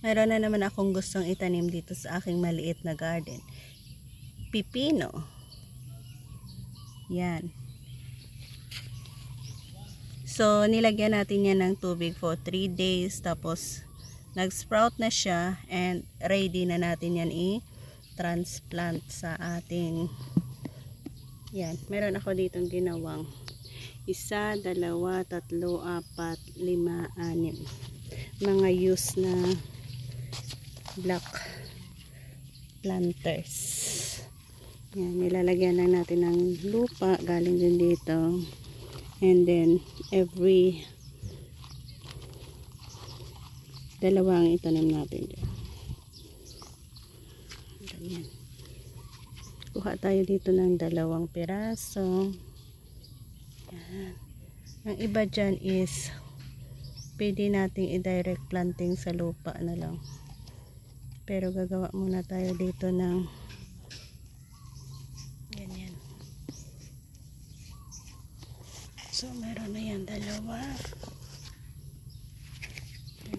Meron na naman akong gustong itanim dito sa aking maliit na garden. Pipino. Yan. So, nilagyan natin yan ng tubig for 3 days. Tapos, nag-sprout na siya. And, ready na natin yan i-transplant sa ating. Yan. Meron ako ditong ginawang 1, 2, 3, 4, 5, 6 mga used na black planters. Yan, nilalagyan lang natin ng lupa galing din dito, and then every dalawang itanim natin dyan. Ganyan. Kuha tayo dito ng 2 piraso. Yan. Ang iba dyan is pwede nating i-direct planting sa lupa na lang. Pero gagawa muna tayo dito ng ganyan. So meron na yan 2.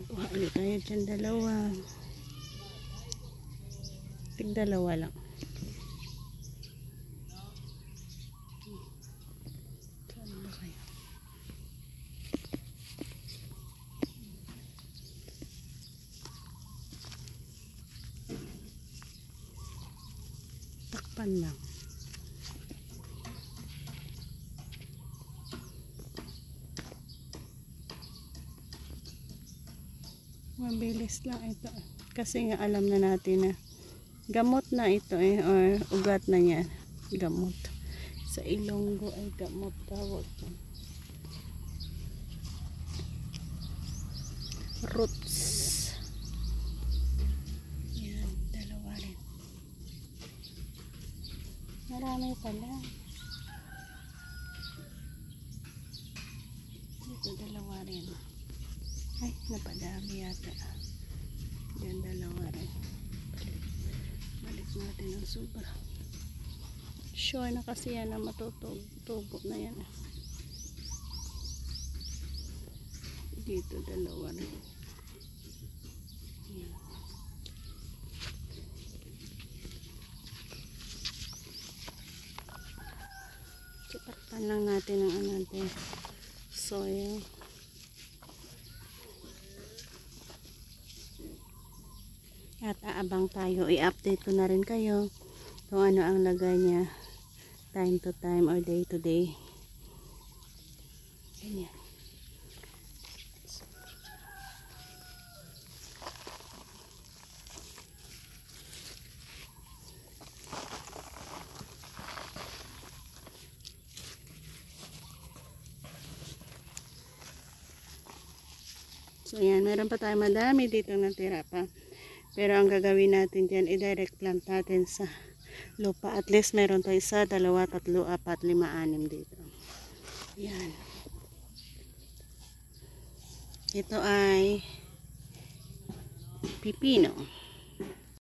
Kuha ulit tayo dyan 2. Tig 2 lang. Takpan lang. Mabilis lang ito. Kasi nga alam na natin na gamot na ito or ugat na yan. Gamot. Sa Ilonggo ay gamot tawag ito. Roots. Yan, 2 rin. Marami pala. Dito 2 rin. Ay, napadami yata. Yan 2 rin. Balik natin ang sobra. Sure na kasi yan na matutubo na yan. Dito 2 rin. Yan. Takpan lang natin ang natin soil. At aabang tayo, i-update ko na rin kayo kung ano ang lagay niya time to time or day to day. Ganyan. So yan, meron pa tayo madami dito natira pa. Pero ang gagawin natin dyan, i-direct plant natin sa lupa. At least meron tayo 1, 2, 3, 4, 5, 6 dito. Yan. Ito ay pipino.